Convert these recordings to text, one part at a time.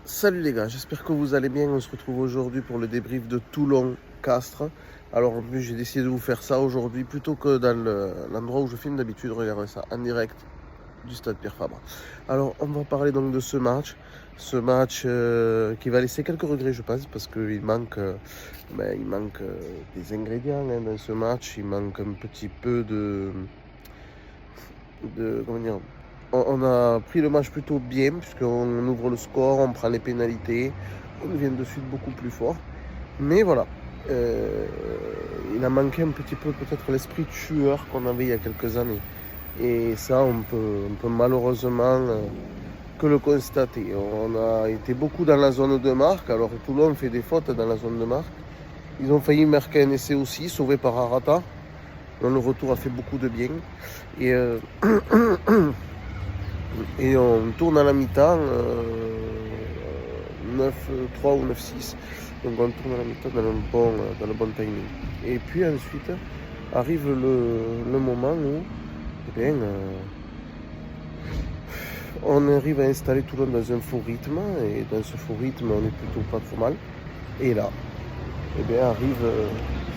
Salut les gars, j'espère que vous allez bien. On se retrouve aujourd'hui pour le débrief de Toulon-Castres. Alors en plus j'ai décidé de vous faire ça aujourd'hui plutôt que dans l'endroit où je filme d'habitude. Regardez ça en direct du stade Pierre Fabre. Alors on va parler donc de ce match qui va laisser quelques regrets je pense parce qu'il manque, des ingrédients dans ce match. Il manque un petit peu de comment dire, on a pris le match plutôt bien, puisqu'on ouvre le score, on prend les pénalités, on vient de suite beaucoup plus fort. Mais voilà, euh, il a manqué un petit peu peut-être l'esprit tueur qu'on avait il y a quelques années. Et ça, on peut malheureusement que le constater. On a été beaucoup dans la zone de marque, alors Toulon fait des fautes dans la zone de marque. Ils ont failli marquer un essai aussi, sauvé par Arata, dont le retour a fait beaucoup de bien. Et Et on tourne à la mi-temps 9-3 ou 9-6. Donc on tourne à la mi-temps dans le bon timing. Et puis ensuite arrive le moment où on arrive à installer tout le monde dans un faux rythme. Et dans ce faux rythme, on est plutôt pas trop mal. Et là, arrive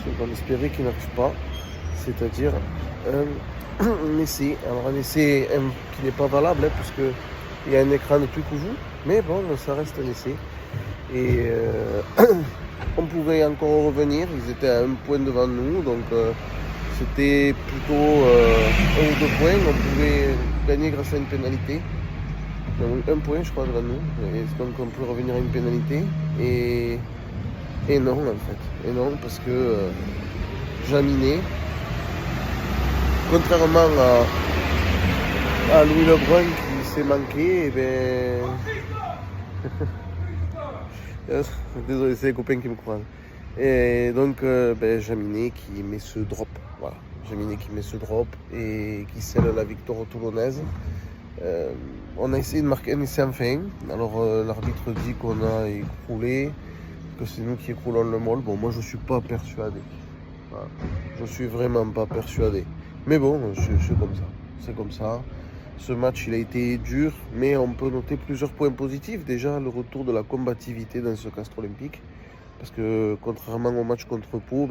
ce qu'on espérait qu'il n'arrive pas. C'est-à-dire un essai. Alors un essai qui n'est pas valable, puisque il y a un écran de tout cousu, mais bon, ça reste un essai. Et on pouvait encore revenir, ils étaient à un point devant nous, donc c'était plutôt un ou deux points. On pouvait gagner grâce à une pénalité. Donc un point, je crois, devant nous. Et donc on peut revenir à une pénalité. Et non, en fait. Et non, parce que Jaminet, contrairement à Louis Lebrun qui s'est manqué, désolé, c'est les copains qui me croisent. Et donc, Jaminet qui met ce drop. Voilà. Jaminet qui met ce drop et qui scelle la victoire toulonnaise. On a essayé de marquer un essai en fin. Alors, l'arbitre dit qu'on a écroulé, que c'est nous qui écroulons le môle. Bon, moi, je suis pas persuadé. Voilà. Je suis vraiment pas persuadé. Mais bon, c'est comme ça. C'est comme ça. Ce match, il a été dur, mais on peut noter plusieurs points positifs. Déjà, le retour de la combativité dans ce Castres olympique. Parce que contrairement au match contre Pau,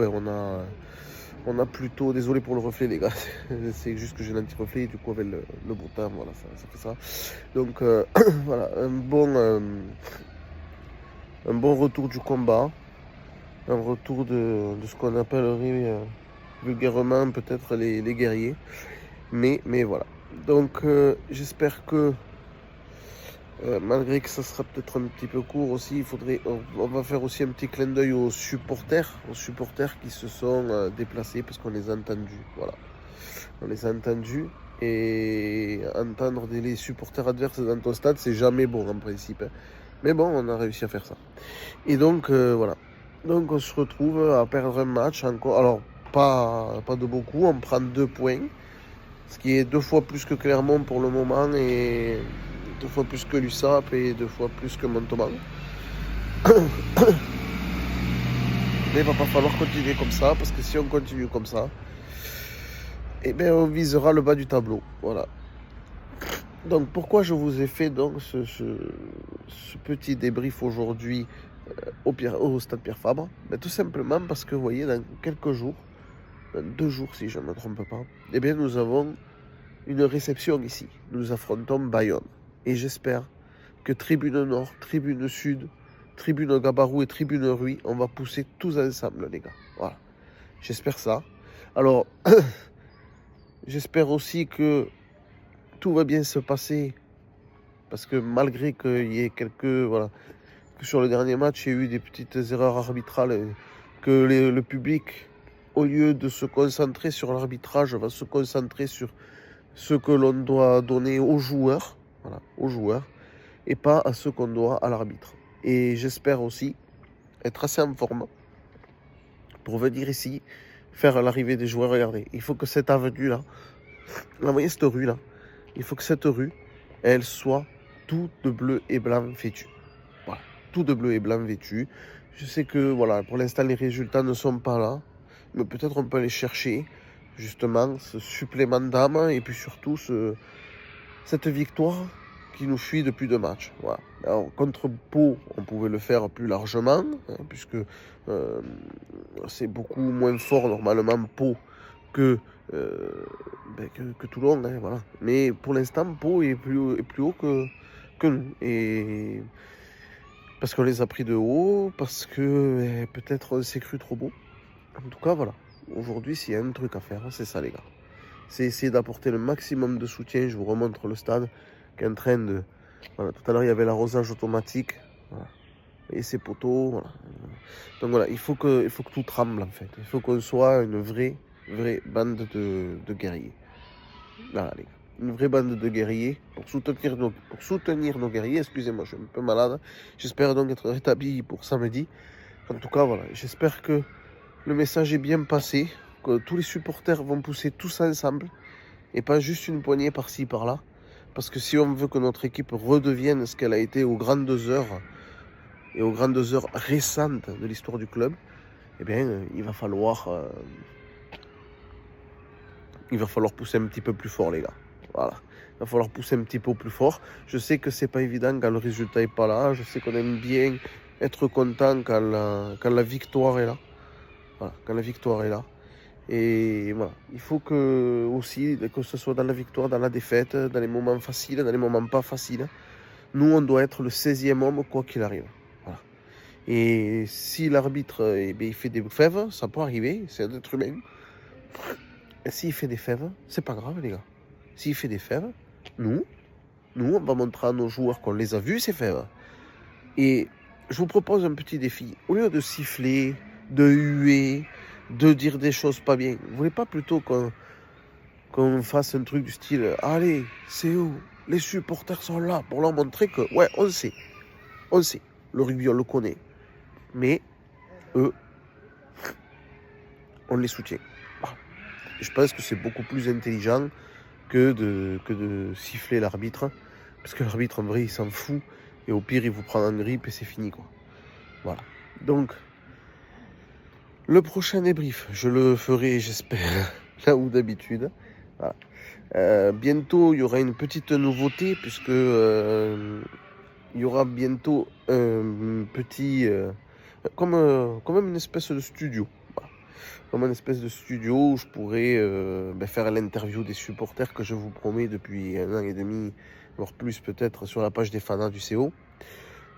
on a plutôt... Désolé pour le reflet, les gars. C'est juste que j'ai l'anti-reflet et du coup, avec le beau temps, voilà, ça fait ça. Donc, voilà, un bon retour du combat. Un retour de ce qu'on appellerait vulgairement peut-être les guerriers. Mais voilà. Donc j'espère que malgré que ça sera peut-être un petit peu court aussi, on va faire aussi un petit clin d'œil aux supporters qui se sont déplacés parce qu'on les a entendus. Voilà. On les a entendus et entendre les supporters adverses dans ton stade, c'est jamais bon en principe. Mais bon, on a réussi à faire ça. Et donc voilà. Donc on se retrouve à perdre un match encore. Alors pas de beaucoup, on prend 2 points. Ce qui est 2 fois plus que Clermont pour le moment et 2 fois plus que l'USAP et 2 fois plus que Montauban. Mais il va pas falloir continuer comme ça, parce que si on continue comme ça, on visera le bas du tableau. Voilà. Donc pourquoi je vous ai fait donc ce petit débrief aujourd'hui au stade Pierre Fabre? Tout simplement parce que vous voyez, dans quelques jours, dans 2 jours si je ne me trompe pas, nous avons une réception ici. Nous affrontons Bayonne. Et j'espère que Tribune Nord, Tribune Sud, Tribune Gabarou et Tribune Rui, on va pousser tous ensemble, les gars. Voilà. J'espère ça. Alors, j'espère aussi que tout va bien se passer. Parce que malgré qu'il y ait que sur le dernier match, il y a eu des petites erreurs arbitrales, que le public, au lieu de se concentrer sur l'arbitrage, va se concentrer sur ce que l'on doit donner aux joueurs, voilà, aux joueurs, et pas à ce qu'on doit à l'arbitre. Et j'espère aussi être assez en forme pour venir ici, faire l'arrivée des joueurs. Regardez, il faut que cette avenue-là, vous voyez cette rue-là, il faut que cette rue, elle soit tout de bleu et blanc vêtue. Voilà, tout de bleu et blanc vêtu. Je sais que voilà, pour l'instant les résultats ne sont pas là, mais peut-être on peut aller chercher justement ce supplément d'âme et puis surtout cette victoire qui nous fuit depuis 2 matchs. Voilà. Alors, contre Pau, on pouvait le faire plus largement, hein, puisque c'est beaucoup moins fort normalement Pau que, que Toulon. Hein, voilà. Mais pour l'instant, Pau est plus haut que nous. Et parce qu'on les a pris de haut, parce que peut-être on s'est cru trop beau. En tout cas, voilà. Aujourd'hui, s'il y a un truc à faire, c'est ça, les gars. C'est essayer d'apporter le maximum de soutien. Je vous remontre le stade qui est en train de... Voilà, tout à l'heure, il y avait l'arrosage automatique. Voilà. Et ces poteaux, voilà. Donc voilà, il faut que tout tremble, en fait. Il faut qu'on soit une vraie bande de guerriers. Voilà, les gars. Une vraie bande de guerriers pour soutenir nos guerriers. Excusez-moi, je suis un peu malade. J'espère donc être rétabli pour samedi. En tout cas, voilà, j'espère que le message est bien passé, que tous les supporters vont pousser tous ensemble et pas juste une poignée par-ci, par-là. Parce que si on veut que notre équipe redevienne ce qu'elle a été aux grandes heures et aux grandes heures récentes de l'histoire du club, eh bien, il va falloir pousser un petit peu plus fort, les gars. Voilà. Il va falloir pousser un petit peu plus fort. Je sais que c'est pas évident quand le résultat n'est pas là. Je sais qu'on aime bien être content quand la victoire est là. Voilà, quand la victoire est là. Et voilà, il faut que ce soit dans la victoire, dans la défaite, dans les moments faciles, dans les moments pas faciles. Nous, on doit être le 16e homme, quoi qu'il arrive. Voilà. Et si l'arbitre il fait des fèves, ça peut arriver, c'est un être humain. Et s'il fait des fèves, c'est pas grave, les gars. S'il fait des fèves, nous, on va montrer à nos joueurs qu'on les a vus, ces fèves. Et je vous propose un petit défi. Au lieu de siffler, de huer, de dire des choses pas bien, vous voulez pas plutôt qu'on fasse un truc du style « Allez, c'est où? Les supporters sont là » pour leur montrer que, ouais, on sait. Le rugby, on le connaît. Mais eux, on les soutient. Je pense que c'est beaucoup plus intelligent que de siffler l'arbitre. Parce que l'arbitre, en vrai, il s'en fout. Et au pire, il vous prend en grippe et c'est fini, quoi. Voilà. Donc, le prochain débrief, je le ferai, j'espère, là où d'habitude. Voilà. Bientôt, il y aura une petite nouveauté, puisque il y aura bientôt un petit... comme une espèce de studio. Voilà. Comme une espèce de studio où je pourrais faire l'interview des supporters que je vous promets depuis 1 an et demi, voire plus peut-être, sur la page des fanats du CO.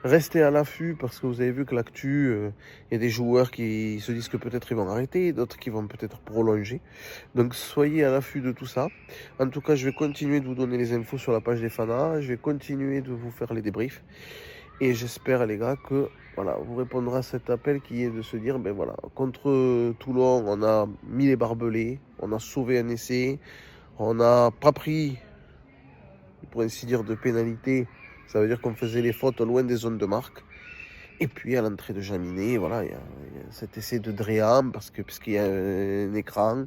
Restez à l'affût parce que vous avez vu que l'actu, il y a des joueurs qui se disent que peut-être ils vont arrêter, d'autres qui vont peut-être prolonger. Donc soyez à l'affût de tout ça. En tout cas, je vais continuer de vous donner les infos sur la page des fanas. Je vais continuer de vous faire les débriefs. Et j'espère, les gars, que voilà, vous répondrez à cet appel qui est de se dire, ben voilà, contre Toulon, on a mis les barbelés, on a sauvé un essai, on n'a pas pris, pour ainsi dire, de pénalité. Ça veut dire qu'on faisait les fautes loin des zones de marque. Et puis à l'entrée de Jaminet, voilà, il y a cet essai de Dréan parce qu'il y a un écran.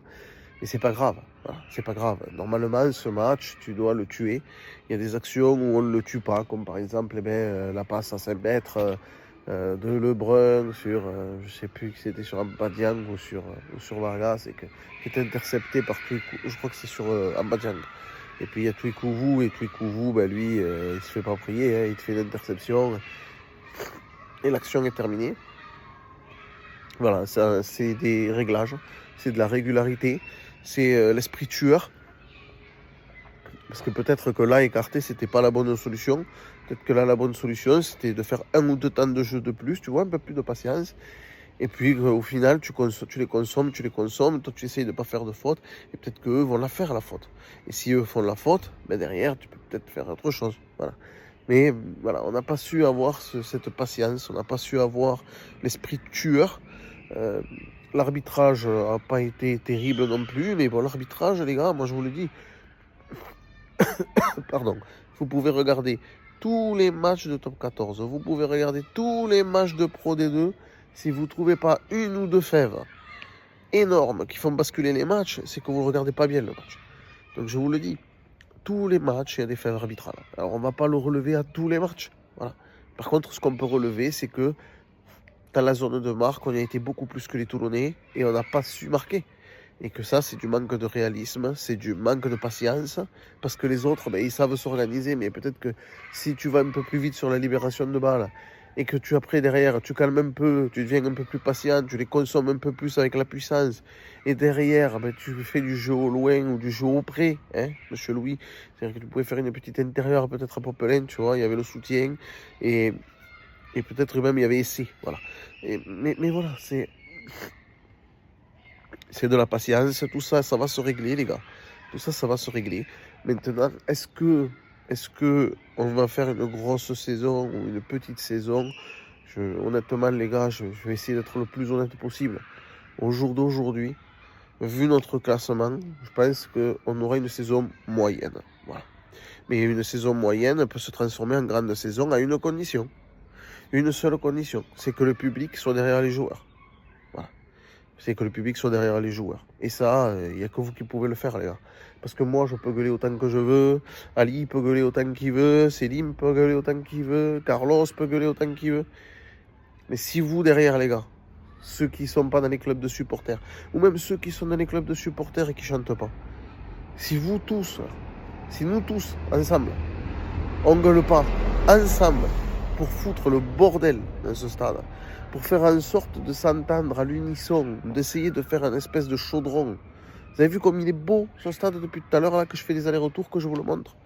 Mais c'est pas grave. Voilà, c'est pas grave. Normalement, ce match, tu dois le tuer. Il y a des actions où on ne le tue pas, comme par exemple la passe à 5 mètres de Lebrun sur, je sais plus qui c'était, sur Ambadiang ou sur Vargas, qui est intercepté par Tuikou. Je crois que c'est sur Ambadiang. Et puis il y a Tuikouvu, et Tuikouvu, lui, il se fait pas prier, hein, il te fait l'interception. Et l'action est terminée. Voilà, ça, c'est des réglages, c'est de la régularité, c'est l'esprit tueur. Parce que peut-être que là, écarter, c'était pas la bonne solution. Peut-être que là, la bonne solution, c'était de faire 1 ou 2 temps de jeu de plus, tu vois, un peu plus de patience. Et puis au final, tu les consommes, toi tu essayes de ne pas faire de faute, et peut-être qu'eux vont la faire la faute. Et si eux font la faute, derrière, tu peux peut-être faire autre chose. Voilà. Mais voilà, on n'a pas su avoir cette patience, on n'a pas su avoir l'esprit tueur. L'arbitrage n'a pas été terrible non plus, mais bon, l'arbitrage, les gars, moi je vous le dis, pardon, vous pouvez regarder tous les matchs de top 14, vous pouvez regarder tous les matchs de Pro D2, si vous ne trouvez pas 1 ou 2 fèves énormes qui font basculer les matchs, c'est que vous ne regardez pas bien le match. Donc je vous le dis, tous les matchs, il y a des fèves arbitrales. Alors on ne va pas le relever à tous les matchs. Voilà. Par contre, ce qu'on peut relever, c'est que dans la zone de marque, on a été beaucoup plus que les Toulonnais et on n'a pas su marquer. Et que ça, c'est du manque de réalisme, c'est du manque de patience, parce que les autres, ils savent s'organiser, mais peut-être que si tu vas un peu plus vite sur la libération de balles, et que tu, après, derrière, tu calmes un peu, tu deviens un peu plus patient, tu les consommes un peu plus avec la puissance, et derrière, tu fais du jeu au loin ou du jeu au près, hein, monsieur Louis. C'est-à-dire que tu pouvais faire une petite intérieure, peut-être à Popelin, tu vois, il y avait le soutien, et peut-être même il y avait essai, voilà. Mais voilà, c'est de la patience, tout ça, ça va se régler, les gars. Tout ça, ça va se régler. Maintenant, est-ce que on va faire une grosse saison ou une petite saison? Honnêtement, les gars, je vais essayer d'être le plus honnête possible. Au jour d'aujourd'hui, vu notre classement, je pense qu'on aura une saison moyenne. Voilà. Mais une saison moyenne peut se transformer en grande saison à une condition. Une seule condition, c'est que le public soit derrière les joueurs. C'est que le public soit derrière les joueurs. Et ça, il n'y a que vous qui pouvez le faire, les gars. Parce que moi, je peux gueuler autant que je veux, Ali peut gueuler autant qu'il veut, Selim peut gueuler autant qu'il veut, Carlos peut gueuler autant qu'il veut. Mais si vous, derrière, les gars, ceux qui ne sont pas dans les clubs de supporters, ou même ceux qui sont dans les clubs de supporters et qui ne chantent pas, si nous tous, ensemble, on ne gueule pas, ensemble, pour foutre le bordel dans ce stade, pour faire en sorte de s'entendre à l'unisson, d'essayer de faire un espèce de chaudron. Vous avez vu comme il est beau ce stade depuis tout à l'heure, là que je fais des allers-retours, que je vous le montre.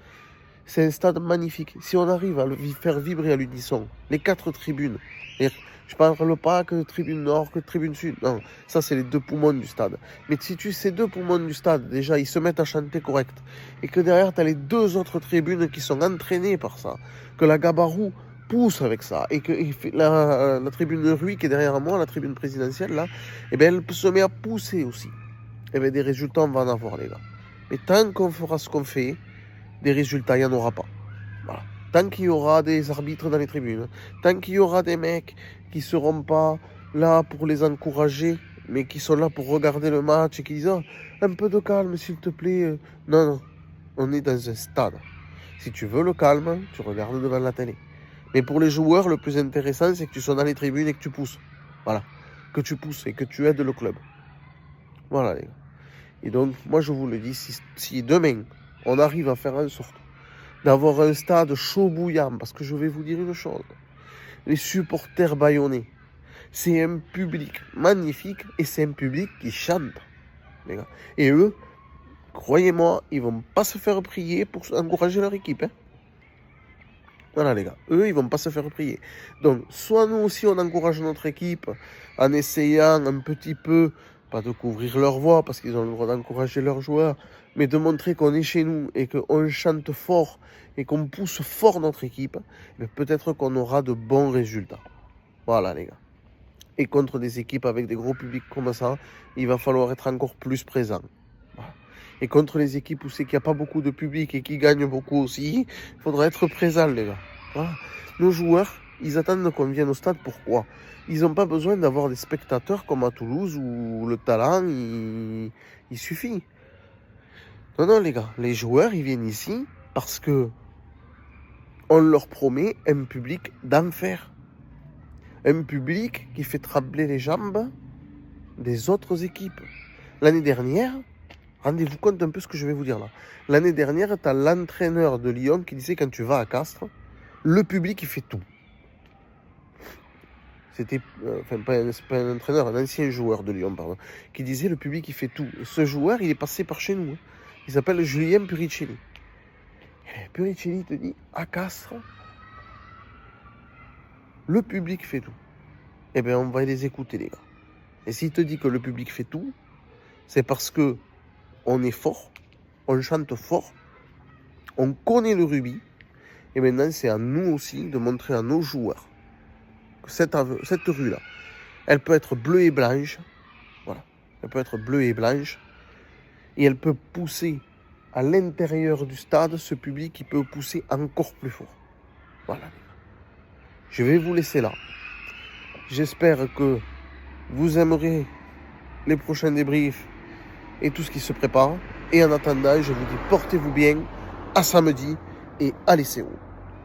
C'est un stade magnifique. Si on arrive à le faire vibrer à l'unisson, les 4 tribunes, je ne parle pas que de tribune nord, que de tribune sud, non, ça c'est les 2 poumons du stade. Mais si ces 2 poumons du stade, déjà, ils se mettent à chanter correct, et que derrière, tu as les 2 autres tribunes qui sont entraînées par ça, que la Gabarou pousse avec ça, et que la tribune de Rui qui est derrière moi, la tribune présidentielle, là, elle se met à pousser aussi. Des résultats, on va en avoir, les gars. Mais tant qu'on fera ce qu'on fait, des résultats, il n'y en aura pas. Voilà. Tant qu'il y aura des arbitres dans les tribunes, tant qu'il y aura des mecs qui ne seront pas là pour les encourager, mais qui sont là pour regarder le match et qui disent un peu de calme, s'il te plaît. Non, on est dans un stade. Si tu veux le calme, tu regardes devant la télé. Mais pour les joueurs, le plus intéressant, c'est que tu sois dans les tribunes et que tu pousses. Voilà. Que tu pousses et que tu aides le club. Voilà, les gars. Et donc, moi, je vous le dis, si demain, on arrive à faire en sorte d'avoir un stade chaud bouillant, parce que je vais vous dire une chose, les supporters bayonnais, c'est un public magnifique et c'est un public qui chante, les gars. Et eux, croyez-moi, ils vont pas se faire prier pour encourager leur équipe, hein. Voilà, les gars, eux, ils vont pas se faire prier. Donc, soit nous aussi, on encourage notre équipe en essayant un petit peu, pas de couvrir leur voix, parce qu'ils ont le droit d'encourager leurs joueurs, mais de montrer qu'on est chez nous et qu'on chante fort et qu'on pousse fort notre équipe, mais peut-être qu'on aura de bons résultats. Voilà, les gars. Et contre des équipes avec des gros publics comme ça, il va falloir être encore plus présent. Voilà. Et contre les équipes où c'est qu'il n'y a pas beaucoup de public et qui gagnent beaucoup aussi, il faudra être présent, les gars. Voilà. Nos joueurs, ils attendent qu'on vienne au stade. Pourquoi? Ils n'ont pas besoin d'avoir des spectateurs comme à Toulouse où le talent, il suffit. Non, les gars, les joueurs, ils viennent ici parce que on leur promet un public d'enfer. Un public qui fait trembler les jambes des autres équipes. L'année dernière, rendez-vous compte un peu ce que je vais vous dire là. L'année dernière, tu as l'entraîneur de Lyon qui disait quand tu vas à Castres, le public, il fait tout. C'était, pas un entraîneur, un ancien joueur de Lyon, pardon, qui disait le public, il fait tout. Et ce joueur, il est passé par chez nous. Hein. Il s'appelle Julien Puricelli. Et Puricelli te dit, à Castres, le public fait tout. Eh bien, on va les écouter, les gars. Et s'il te dit que le public fait tout, c'est parce que on est fort, on chante fort, on connaît le rugby, et maintenant, c'est à nous aussi de montrer à nos joueurs que cette rue-là, elle peut être bleue et blanche. Voilà. Elle peut être bleue et blanche. Et elle peut pousser à l'intérieur du stade, ce public qui peut pousser encore plus fort. Voilà. Je vais vous laisser là. J'espère que vous aimerez les prochains débriefs et tout ce qui se prépare. Et en attendant, je vous dis portez-vous bien, à samedi et allez c'est où.